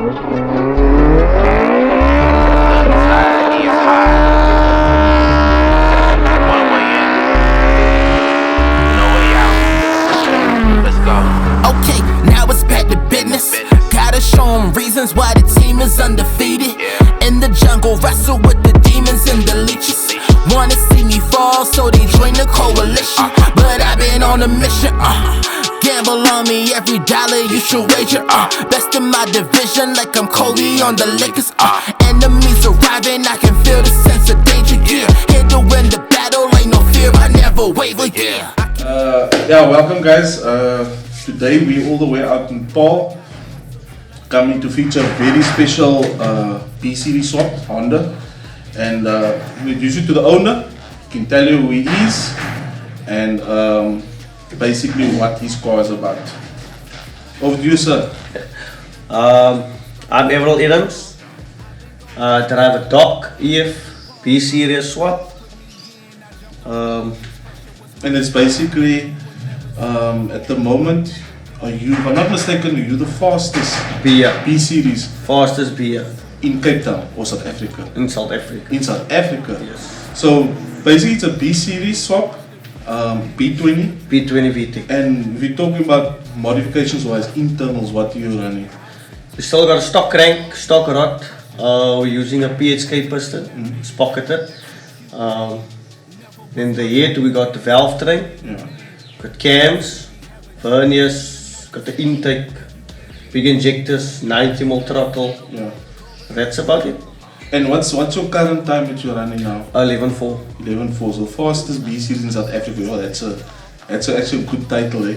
Okay, now it's back to business. Gotta show them reasons why the team is undefeated. In the jungle, wrestle with the demons and the leeches. Wanna see me fall, so they join the coalition. But I've been on a mission, gamble on me, every dollar you should wager, best in my division, like I'm Kobe on the Lakers, enemies arriving, I can feel the sense of danger, yeah. Here to win the battle, ain't no fear, I never waver, yeah. Yeah, welcome guys. Today we all the way out in Paul, coming to feature a very special B-Series swap, Honda. And we introduce you to the owner, he can tell you who he is, and basically what his car is about. Over to you, sir. I'm Avril Adams. Drive a Doc EF B-Series swap. And it's basically, at the moment, if I'm not mistaken, are you the fastest B-Series? Fastest beer. In Cape Town or South Africa? In South Africa. In South Africa? Yes. So basically it's a B-Series swap, B20. B20 v-tec. And we're talking about modifications wise, internals, what are you running? We still got a stock crank, stock rod. We're using a PHK piston, it's pocketed. Then the head, we got the valve train, got cams, verniers, got the intake, big injectors, 90mm throttle. That's about it. And what's your current time that you're running now? 11.4. 11.4. So fastest B-Series in South Africa. Oh, that's actually a good title, eh?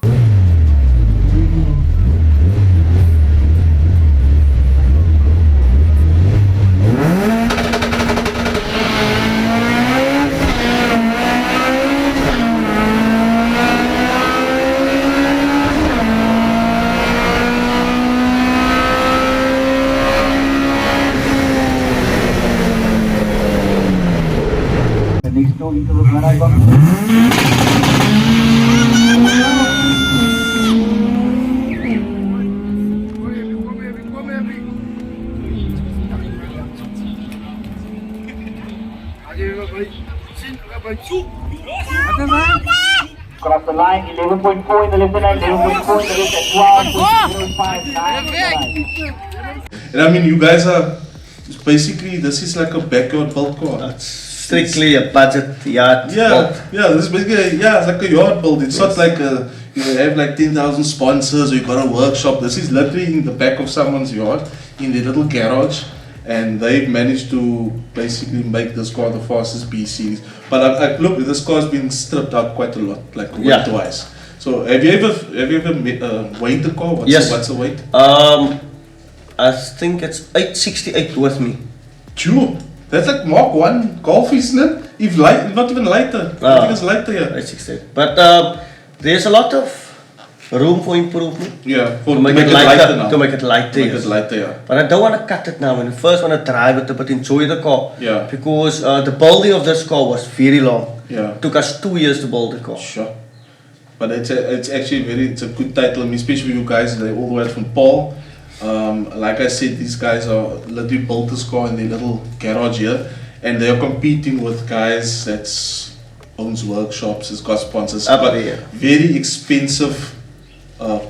Next door into the garage box. Cross the line, 11.4 in the left hand, 11.4 in the right, and 12.059. And I mean, you guys are basically, this is like a backyard build car. That's strictly a budget yard build. Yeah, this is basically, it's like a yard build. It's not like you have like 10,000 sponsors or you got a workshop. This is literally in the back of someone's yard, in their little garage. And they've managed to basically make this car the fastest B-Series. But I look, this car's been stripped out quite a lot, like weight-wise. So have you ever weighed the car? What's the weight? I think it's 868 with me. True. That's like Mark 1 Golf, isn't it? If not even lighter. I think it's lighter, yeah. 868. But there's a lot of room for improvement. Yeah, to make it lighter now. To make it lighter, yes. Yeah. But I don't want to cut it now. I first want to drive it, but enjoy the car. Yeah. Because the building of this car was very long. Yeah. It took us 2 years to build the car. Sure. But it's actually it's a good title. I mean, especially you guys, they're all the way from Paul. Like I said, these guys are literally built this car in their little garage here, and they are competing with guys that owns workshops, has got sponsors, but very expensive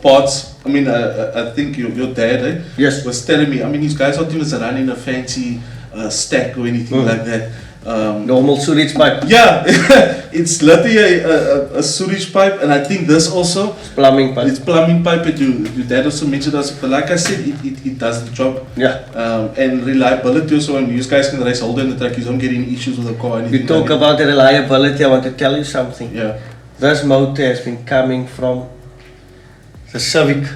parts. I mean, I think your dad was telling me. I mean, these guys aren't even running a fancy stack or anything like that. Normal sewage pipe. Yeah, it's literally a sewage pipe, and I think this also it's plumbing pipe. It's plumbing pipe. But your dad also mentioned us, but like I said, it does the job. Yeah. And reliability also. When you guys can race older in the track, you don't get any issues with the car. You talk about the reliability. I want to tell you something. Yeah. This motor has been coming from the Civic.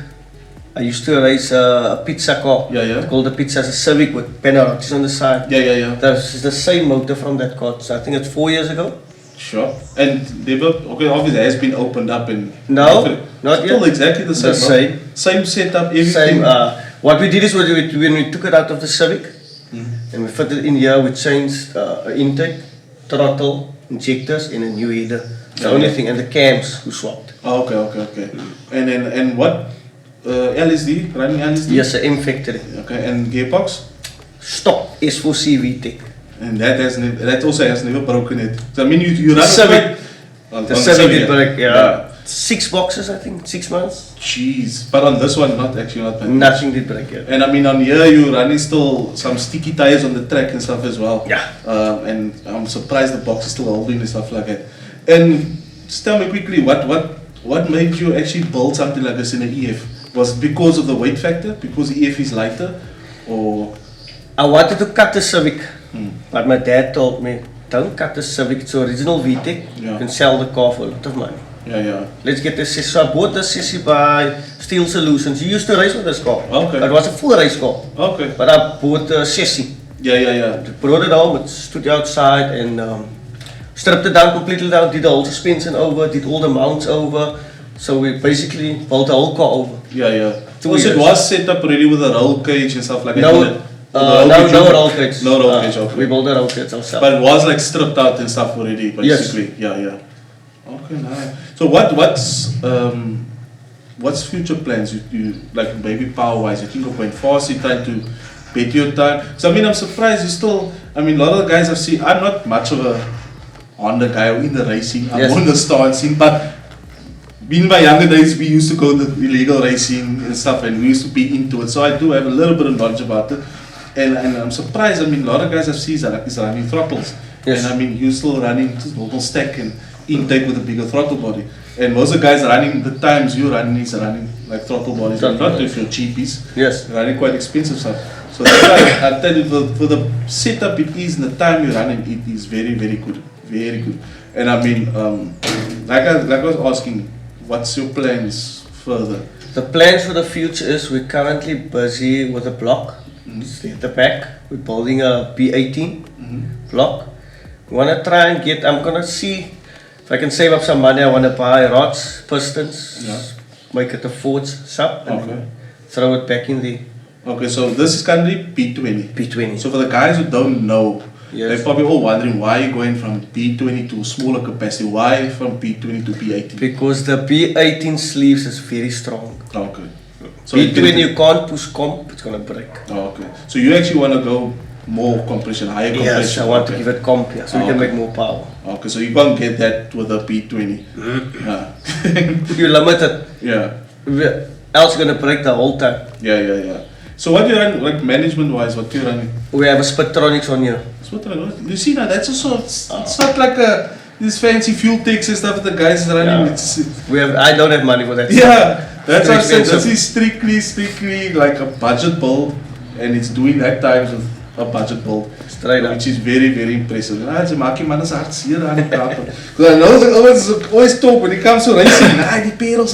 I used to race a pizza car. Yeah. It's called the pizza, a Civic with Panarotis on the side. Yeah. This is the same motor from that car. So I think it's 4 years ago. Sure. And obviously it has been opened up and no, not yet. Still exactly the same. Same setup, everything. What we did is when we took it out of the Civic and we fitted it in here, we changed intake, throttle, injectors, and a new header. The only thing, and the cams we swapped. Okay. And what LSD, running LSD? Yes, the M factory. Okay, and gearbox? Stock S4C v-tec. And that also has never broken it. So I mean, you run Civic. on The Civic did yeah. break, yeah. 6 boxes, I think, 6 months. Jeez, but on this one, not bad. Nothing did break yet. And I mean, on here you're running still some sticky tires on the track and stuff as well. Yeah. And I'm surprised the box is still holding and stuff like that. And just tell me quickly, what made you actually build something like this in an EF? Was it because of the weight factor? Because the EF is lighter, or? I wanted to cut the Civic, but my dad told me, don't cut the Civic. It's original v-tec. Yeah. You can sell the car for a lot of money. Yeah. Let's get this. So I bought this sissy by Steel Solutions. You used to race with this car. Okay. It was a full race car. Okay. But I bought the sissy. Yeah. Brought it home, it stood outside and stripped it down completely down, did the whole suspension over, did all the mounts over. So we basically built the whole car over. Yeah. 2 So it years. was set up already with a roll cage and stuff like that? No roll cage. No roll cage, okay. We built the roll cage ourselves. But it was like stripped out and stuff already, basically. Yes. Yeah. Okay, nice. So what's future plans? You like maybe power wise? You think of going fast? You trying to beat your time? So I mean, I'm surprised you still. I mean, a lot of the guys I've seen. I'm not much of a Honda guy or in the racing. I'm on the start scene, but. In my younger days, we used to go to illegal racing and stuff, and we used to be into it. So I do have a little bit of knowledge about it, and I'm surprised. I mean, a lot of guys I've seen is running throttles, Yes. and I mean, you're still running normal stack and intake with a bigger throttle body. And most of the guys running the times you're running is running like throttle bodies, not if you're cheapies. Yes. Running quite expensive stuff. So that's why I tell you, for the setup it is and the time you're running, it is very, very good, very good. And I mean, like I was asking. What's your plans further? The plans for the future is we're currently busy with a block. It's at the back. We're building a B18 block. We want to try and I'm going to see if I can save up some money. I want to buy rods, pistons, make it a forge sub, and then throw it back in the Okay, so this is currently B20. B20. So for the guys who don't know, Yes. they're probably all wondering why you're going from B20 to smaller capacity. Why from B20 to B18? Because the B18 sleeves is very strong. Okay. So B20 you can't push comp, it's going to break. Oh, okay. So you actually want to go more compression, higher compression? Yes, I want to give it comp here, so we can make more power. Okay, so you can't get that with a B20. Yeah. You limit it. Yeah. Else you're going to break the whole time. Yeah. So what do you run, like management wise, what do you run? We have a Spitronics on here. You see now, that's also, it's not like this fancy fuel tanks and stuff that the guys are running. Yeah. I don't have money for that. Yeah, that's what I said. expensive. This is strictly like a budget build, and it's doing that times with a budget build. Straight up. Which is very, very impressive. Ze maak je mannen zijn hartstier aan het praten. Because I know they always talk when it comes to racing. Die perels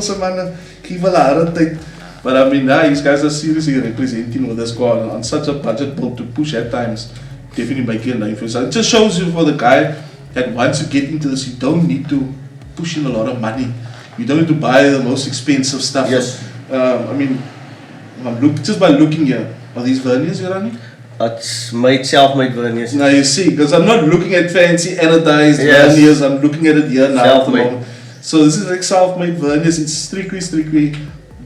en mannen, geef wel haar tijd. But I mean, these guys are seriously representing with this car on such a budget build to push at times. Definitely making an influence. It just shows you for the guy that once you get into this, you don't need to push in a lot of money. You don't need to buy the most expensive stuff. Yes. I mean, just by looking here, are these verniers you're running? It's self-made verniers. Now you see, because I'm not looking at fancy anodized Yes. verniers, I'm looking at it here now. Self-made. At the moment. So this is like self-made verniers. It's strictly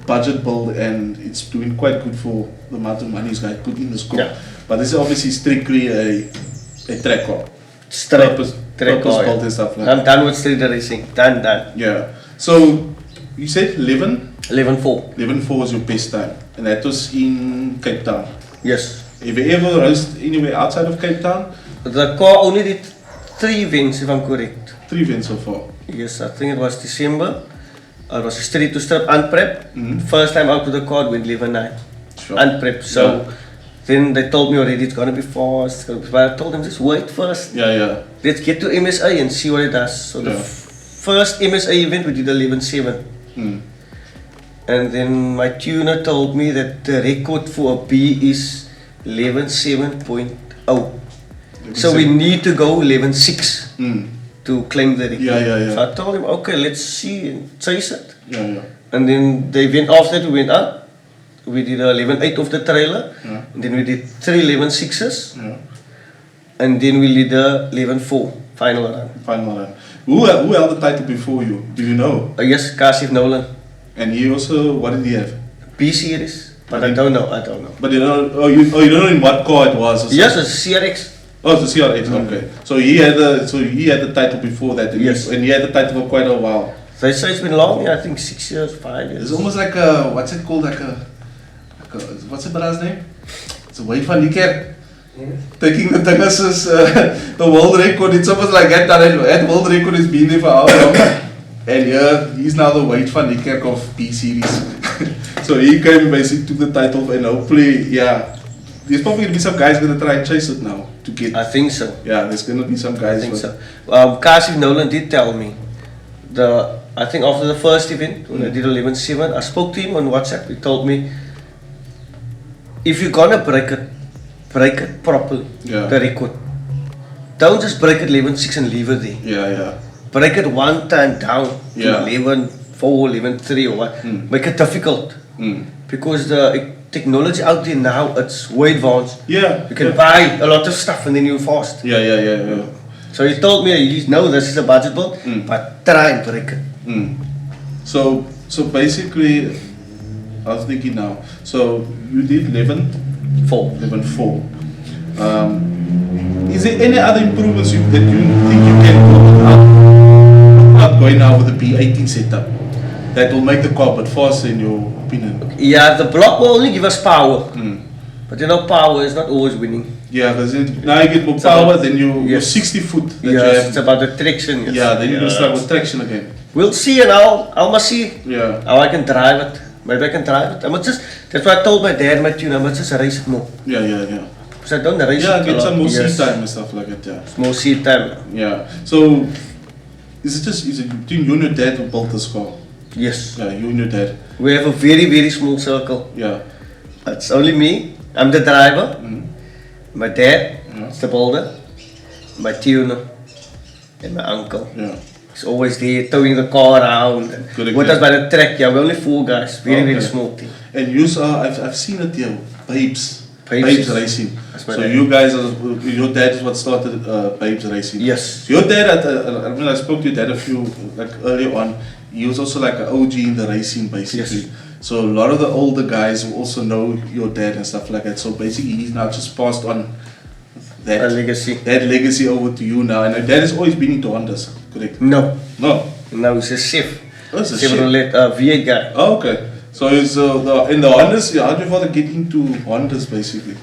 budget build, and it's doing quite good for the amount of money these guys put in this car. Yeah. But this is obviously strictly a track car. Purpose Track car. built and stuff like I'm done with street racing. Done. Yeah. So you said 11? 11.4. 11.4 was your best time, and that was in Cape Town. Yes. Have you ever raced anywhere outside of Cape Town? The car only did 3 events, if I'm correct. 3 events so far. Yes, I think it was December. It was a street to strip unprep. First time out with the car, went 11.9. Sure. Unprep. So then they told me already it's gonna be fast. But I told them just wait first. Yeah. Let's get to MSA and see what it does. So the first MSA event we did 11.7. And then my tuner told me that the record for a B is 11.7.0. So we need to go 11.6 to claim the record. Yeah. So I told him, okay, let's see and chase it. Yeah. And then they went after that, we went up. We did 11.8 of the trailer. And then we did 3 11.6s. And then we did 11.4 final run. Final run. Who held the title before you? Do you know? Yes, Cassie Nolan. And he also, what did he have? B series, but I don't know. But you don't know, you don't know in what car it was? Or Yes, it's CRX. Oh, it's a CRX, okay. So he had the title before that, and Yes. and he had the title for quite a while. They say it's been long, yeah, I think 6 years, 5 years. It's almost like a, what's it called, what's the brother's name? It's a way van die kerk. Taking the thing as the world record, it's almost like that world record has been there for how long? And yeah, he's now the weight van die kerk of B series. So he came basically took the title, and hopefully, yeah, there's probably gonna be some guys gonna try and chase it now to get. I think so. Yeah, there's gonna be some guys. I think so. Cassie Nolan did tell me, I think after the first event, when I did 11.7, I spoke to him on WhatsApp. He told me, if you're gonna break it properly, Yeah. the record. Don't just break it 11.6 and leave it there. Yeah. Break it one time down to Yeah. 11.4, 11.3 or what. Make it difficult. Because the technology out there now, it's way advanced. Yeah. You can buy a lot of stuff and then you're fast. Yeah. So he told me, he knows this is a budget build, but try and break it. So basically, I was thinking now. So you did 11.4. Is there any other improvements that you think you can do without going now with the B18 setup that will make the car a bit faster in your opinion? Yeah, the block will only give us power. But you know, power is not always winning. Yeah, because now you get more power, then your Yes. 60 foot that you Yes, have. it's about the traction. Yes. Yeah, then you're going to start with traction again. We'll see, and I must see Yeah. how I can drive it. Maybe I can drive it. That's why I told my dad, my tune, I must just race it more. Yeah. Because I don't race Yeah, it a get lot. some more Yes. seat time and stuff like that, yeah. More seat time. Yeah. So, is it between you and your dad who built this car? Yes. Yeah, you and your dad. We have a very, very small circle. Yeah. It's only me. I'm the driver. My dad Yeah. is the builder. My tuner. And my uncle. Yeah. He's always there towing the car around. And Good with example. us by the track. Yeah, we're only 4 guys. Very, very Okay. small team. And you saw, I've seen it here, Babes Babes. Racing. That's my So dad. you guys, your dad is what started Babes Racing. Yes. So your dad, I spoke to your dad a few, like earlier on, he was also like an OG in the racing basically. Yes. So a lot of the older guys will also know your dad and stuff like that. So basically he's now just passed on A legacy. that legacy over to you now. And your dad has always been into Hondas, correct? No. No. No, he's a chef. Oh, it's a chef. Chevrolet V8 guy. Oh, okay. So it's in the Hondas, how did your father get into Hondas basically?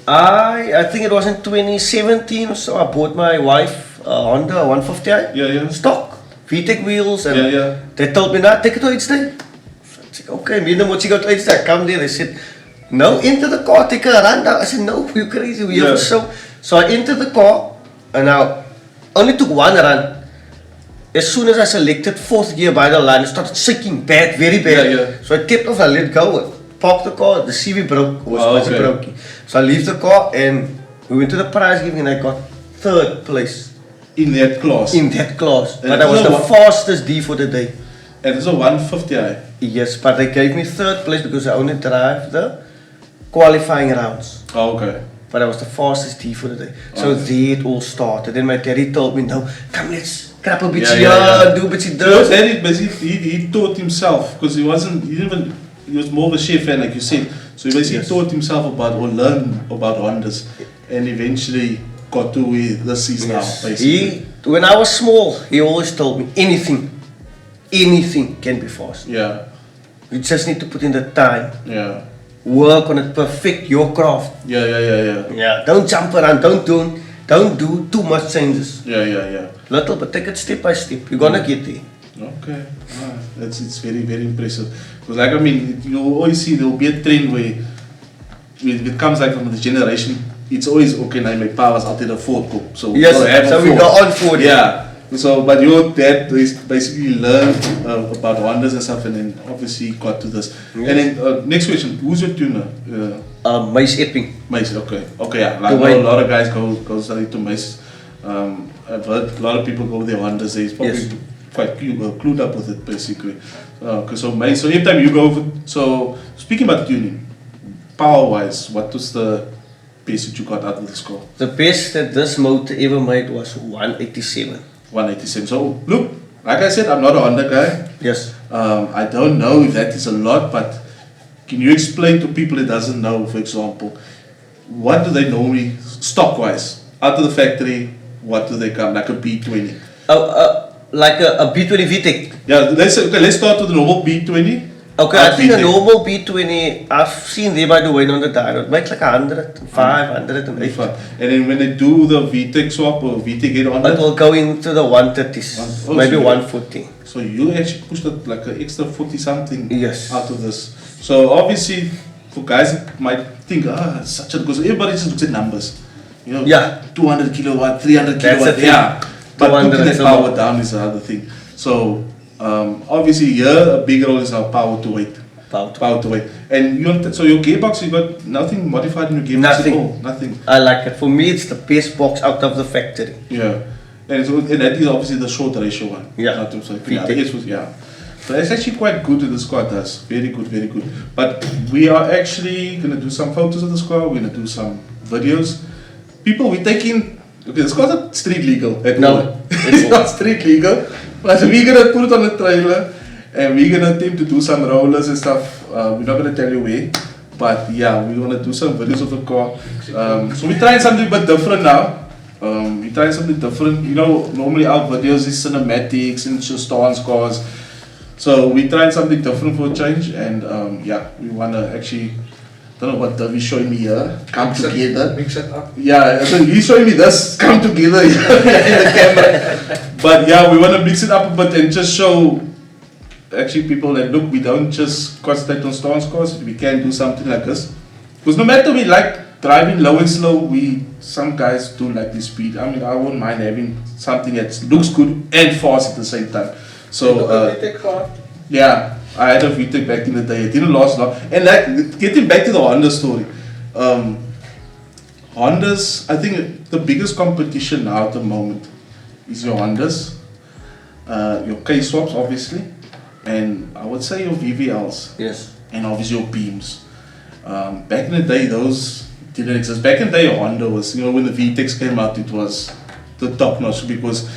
I think it was in 2017 or so. I bought my wife a Honda 150i. Yeah. Stock. v-tec wheels. And Yeah. they told me, nah, take it to Eidstone. I said, okay, me and Mochi go to Eidstone. I come there. They said, no, enter the car, take a run. I said, no, you crazy. We have a show. So I entered the car and I only took one run. As soon as I selected 4th gear by the line, it started shaking bad, very bad. Yeah. So I tipped off, I let go, parked the car, the CV broke, was okay. broken. So I leave the car and we went to the prize giving and I got 3rd place In that class. in that class. And But I was the fastest D for the day. And it's a 150i. Yes, but they gave me 3rd place because I only drive the qualifying rounds. Oh, okay. But I was the fastest D for the day. So there it all started. Then my daddy told me, no, come let's crap a bit here, do a bit So your this. daddy basically he taught himself because he was more of a chef fan like you said. So he basically Yes. taught himself about or learned about Hondas and eventually got to where this is now basically. When I was small, he always told me anything can be fast. Yeah. You just need to put in the time, Yeah. work on it, perfect your craft. Yeah. Yeah, don't jump around, don't do too much changes. Yeah. Little, but take it step by step. You're gonna get there. Okay, it's very impressive. Because like I mean, you always see there will be a trend where it comes like from the generation. It's always okay. Now my power's out there, Ford go. So Yes, gotta have a so we Ford. go on Ford. Yeah. So, but your dad basically learned about Hondas and stuff, and then obviously got to this. Yes. And then next question: who's your tuner? Mace Epping. Mace. Okay, yeah. Like The way- a lot of guys go study to Mace. I've heard a lot of people go with their Hondas. They're probably Yes. quite clued up with it, basically. So Mace. So every time you go, so speaking about tuning, power-wise, what was the best that you got out of this car? The best that this motor ever made was 187. 187. So look, like I said, I'm not a Honda guy. Yes. I don't know if that is a lot, but can you explain to people that doesn't know, for example, what do they normally, stock-wise, out of the factory, what do they come, like a B20? Like a B20 v-tec. Yeah, let's start with the normal B20. Okay, I think a normal B20, I've seen them by the way on the dial, makes like 100, 500 and 8. And then when they do the v-tec swap or v-tec get on It will go into the 130s, maybe 140. So you actually pushed it like an extra 40 something Yes. out of this. So obviously, for guys that might think, it's such a good, everybody just looks at numbers. You know, Yeah. 200 kilowatt, 300 That's kilowatt, the thing. yeah. But 200 putting that is a power lot. down is another thing. So obviously here a big role is our power to weight. Power to weight. And so your gearbox, you got nothing modified in your gearbox Nothing. at all? Nothing. I like it. For me, it's the best box out of the factory. Yeah. And that is obviously the short ratio one. Yeah. Not to say, v-tec. yeah. So it's actually quite good what the squad does. Very good, very good. But we are actually going to do some photos of the squad. We're going to do some videos. People, we're taking... Okay, the squad's not street legal at No, all. It's not street legal. But we're going to put it on the trailer. And we're going to attempt to do some rollers and stuff. We're not going to tell you where. But yeah, we're going to do some videos of the car. So we're trying something a bit different now. We're trying something different. You know, normally our videos is cinematics and just stance cars. So we're trying something different for a change. And yeah, we want to actually... don't know what Davi's showing me here. Come together. Mix it up. Yeah, so he's showing me this. Come together in the camera. But yeah, we want to mix it up a bit and just show actually people that look, we don't just concentrate on stance cars. We can do something like this. Because no matter we like driving low and slow, some guys do like the speed. I mean, I wouldn't mind having something that looks good and fast at the same time. So yeah. I had a v-tec back in the day. It didn't last long. And like, getting back to the Honda story, Hondas, I think the biggest competition now at the moment is your Hondas, your K-swaps obviously, and I would say your VVLs. Yes. And obviously your beams. Back in the day, those didn't exist. Back in the day, Honda was, you know, when the v-tecs came out, it was the top notch because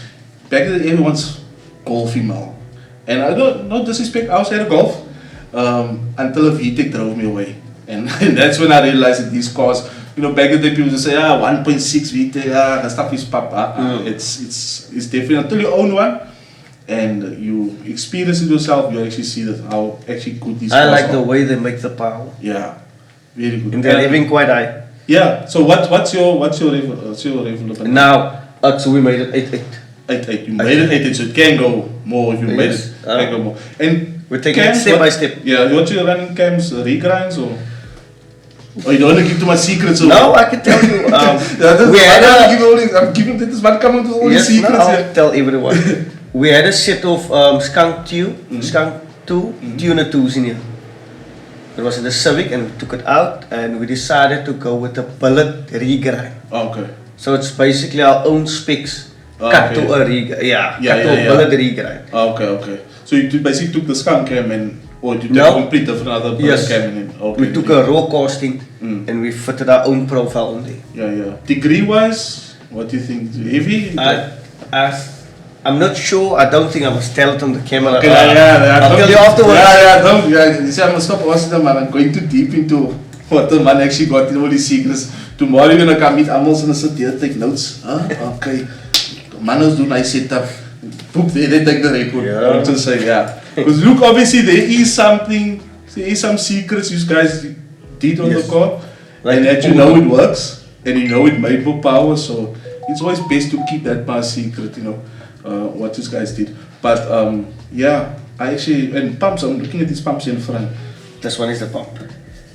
back in the day, everyone's golfing now. And I don't, no disrespect, I was at a golf until a v-tec drove me away. And that's when I realized that these cars, you know, back in the day people just say, 1.6 v-tec, that stuff is pop. It's definitely, until you own one and you experience it yourself, you actually see that how actually good these cars are. I like the way they make the power. Yeah, very good. And they're living quite high. Yeah, so what's your level? Now, so we made it 8.8. 8.8. You made it 8.8, so it can go more if you made Yes. it. Can go more. And we're taking it step by step. Yeah, what you running cams, regrinds or? Oh, you don't want to give too much secrets? Or? No, I can tell you. I'm giving this one coming to all the secrets. I'll tell everyone. We had a set of Skunk 2 tuner 2s in here. It was in the Civic and we took it out and we decided to go with a billet regrind. Okay. So it's basically our own specs. Cut to a billet regrind. Okay. So you basically took the Skunk cam or you took a complete different other yes. cam in? Okay. We took a raw casting and we fitted our own profile on there. Yeah. Degree wise, what do you think? Heavy? I'm not sure. I don't think I must tell it on the camera. Okay, I'll tell you afterwards. You see, I'm gonna stop asking them, man. I'm going too deep into what the man actually got in all these secrets. Tomorrow you're gonna come meet Amos and sit here, take notes. Okay. Manos do nice setup. Boop, they take the record. Yeah. I want to say, because look, obviously there is some secrets you guys did on the car, like and that you know it works, and you know it made for power. So it's always best to keep that part secret, you know, what you guys did. But I actually, and pumps. I'm looking at these pumps in front. This one is the pump.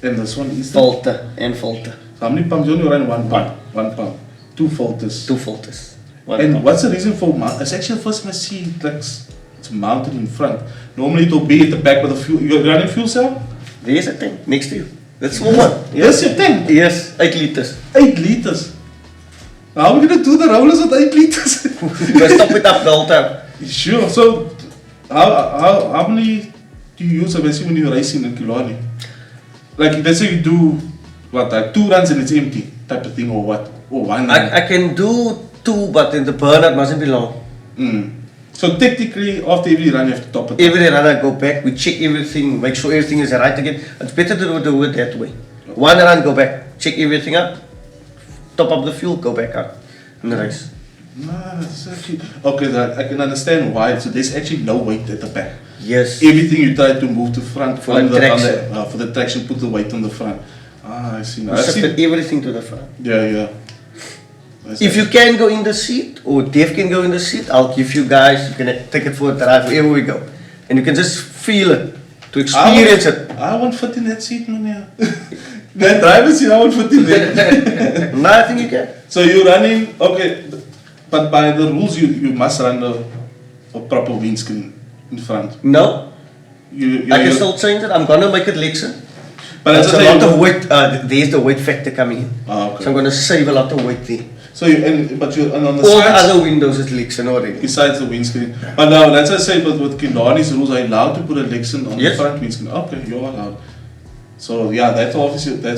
And this one is filter and filter. So how many pumps? You only run one pump. One pump. Two filters. Two filters. And what's the reason for mount? It's actually the first time I see it's mounted in front. Normally it will be at the back with the fuel. You're running fuel cell? There's a tank next to you. That's small one. Yes, your tank? Yes, 8 liters. 8 liters. How are we going to do the rollers with 8 liters? We stop it up the whole time. Sure. So how many do you use when you're racing in Killarney? Like let's say you do what, like 2 runs and it's empty type of thing, or what? Or one run? I can do 2, but then the burnout mustn't be long. So technically, after every run, you have to top it. Every run I go back, we check everything, make sure everything is right again. It's better to do it that way. One run, go back, check everything up, top up the fuel, go back out in the race. Nah, that's actually okay. That I can understand why. So there's actually no weight at the back. Yes. Everything you try to move to front For the traction. for the traction, put the weight on the front. Ah, I see. Now. We shifted everything to the front. Yeah. That's If you can go in the seat, or Dave can go in the seat, I'll give you guys, you can take it for a drive wherever we go. And you can just feel it, to experience it. I won't fit in that seat, man. Yeah. That driver seat, I won't fit in there. No, I think you can. So you're running, okay, but by the rules, you must run a proper windscreen in front. No, You I can still change it. I'm gonna make it Lexan. But There's as a I say, lot of weight, there's the weight factor coming in. Ah, okay. So I'm gonna save a lot of weight there. So and on the All the sides, other windows is Lexan already. besides the windscreen. But now, let's just say, but with Killarney's rules, are you allowed to put a Lexan on Yes. the front windscreen? Okay, you're allowed. So yeah, that's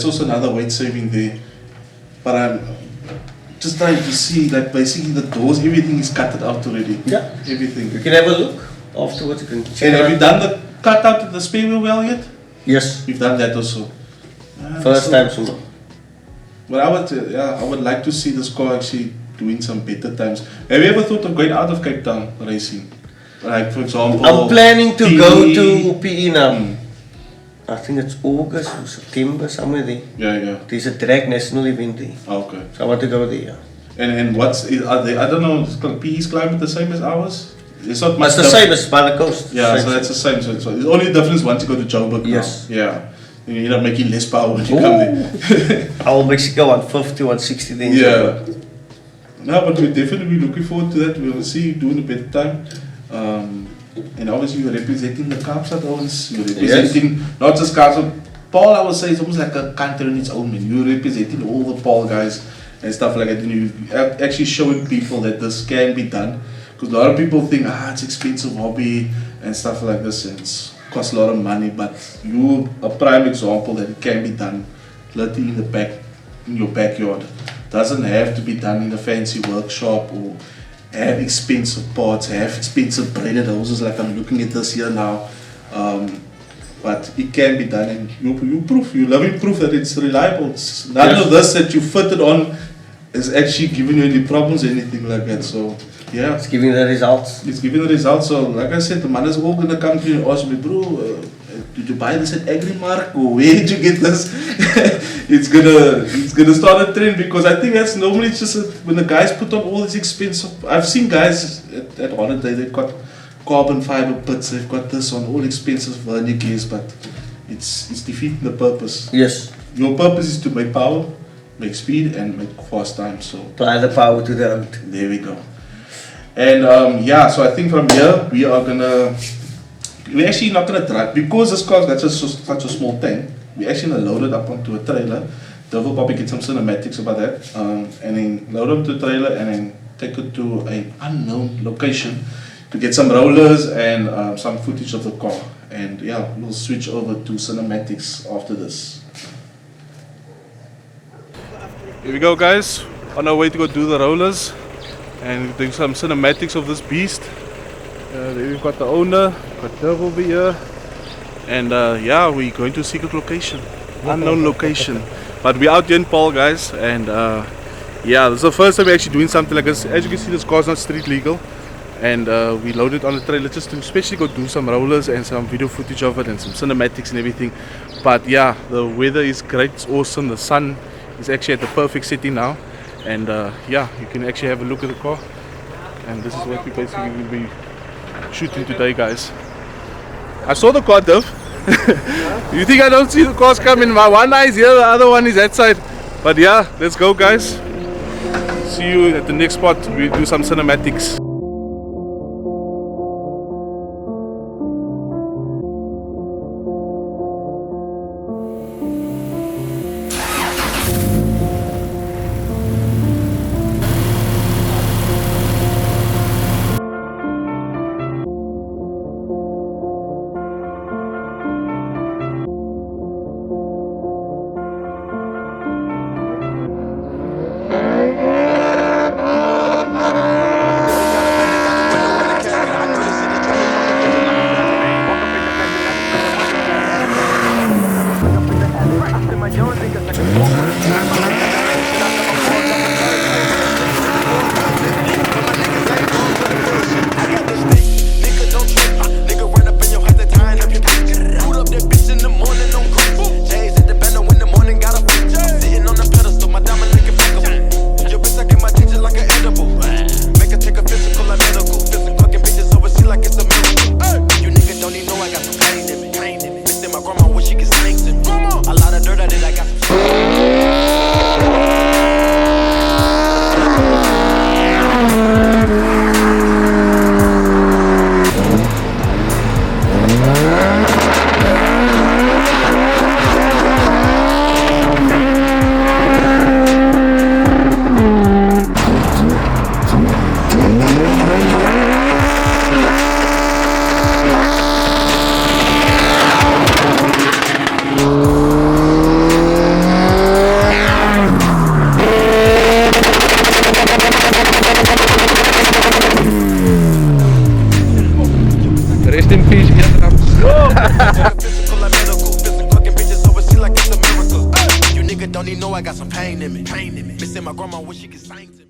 also another weight saving there. But I'm just trying to see that basically the doors, everything is cutted out already. Yeah. Everything. You can have a look afterwards. You can check And it have you out. done the cutout of the spare wheel well yet? Yes. We've done that also. First So- time soon. But I would like to see this car actually doing some better times. Have you ever thought of going out of Cape Town racing? Like for example, I'm planning to go PE. to PE now. Mm. I think it's August or September, somewhere there. Yeah. There's a drag national event there. Okay. So I want to go there. Yeah. And are they? I don't know. Is PE's climate the same as ours? It's not much. It's the same as by the coast. Yeah, Same. so that's the same. So the only difference once you go to Joburg. Yes. Now. Yeah. You end up making less power when you come there. I will Mexico 150, 160 then. Yeah. No, but we're definitely looking forward to that. We'll see you doing a better time. And obviously you're representing the Kaapstad owners. You're representing not just Kaapstad. Paul, I would say, is almost like a country in its own, man. You're representing all the Paul guys and stuff like that. And you're actually showing people that this can be done. Because a lot of people think, it's expensive hobby and stuff like this. And it costs a lot of money. But you're a prime example that it can be done. Literally in your backyard. Doesn't have to be done in a fancy workshop or have expensive parts, have expensive braided hoses like I'm looking at this here now. But it can be done, and you're living proof that it's reliable. None of this that you fitted on is actually giving you any problems or anything like that. So yeah, It's giving the results. it's giving the results. So like I said, the man is all gonna come to you and ask me, bro, did you buy this at Agrimark or where did you get this? it's gonna start a trend, because I think that's normally just when the guys put on all this expensive. I've seen guys at holiday, they've got carbon fiber pits, they've got this on, all expensive vernier gears, but it's defeating the purpose. Yes. Your purpose is to make power, make speed, and make fast time. So Apply the power to the road. there we go. And so I think from here we're actually not gonna drive, because this car's got such a small tank. We're actually gonna load it up onto a trailer. Dave will probably get some cinematics about that, and then load it onto the trailer and then take it to an unknown location to get some rollers and some footage of the car. And yeah, we'll switch over to cinematics after this. Here we go, guys. On our way to go do the rollers and do some cinematics of this beast. There we've got the owner, got Dave over here, and we're going to a secret location, unknown location. But we're out here in Paul, guys, and this is the first time we're actually doing something like this. As you can see, this car's not street legal, and we loaded on the trailer just to especially go do some rollers and some video footage of it and some cinematics and everything. But yeah, the weather is great, it's awesome. The sun is actually at the perfect setting now, and you can actually have a look at the car. And this is what we basically will be shooting today, guys. I saw the car, Dave. You think I don't see the cars coming? My one eye is here, the other one is that side. But yeah, let's go, guys. See you at the next spot. We do some cinematics. Rest in peace, Adams. You nigga don't even know I got some pain in me. Missing my grandma, wish she could sing to me.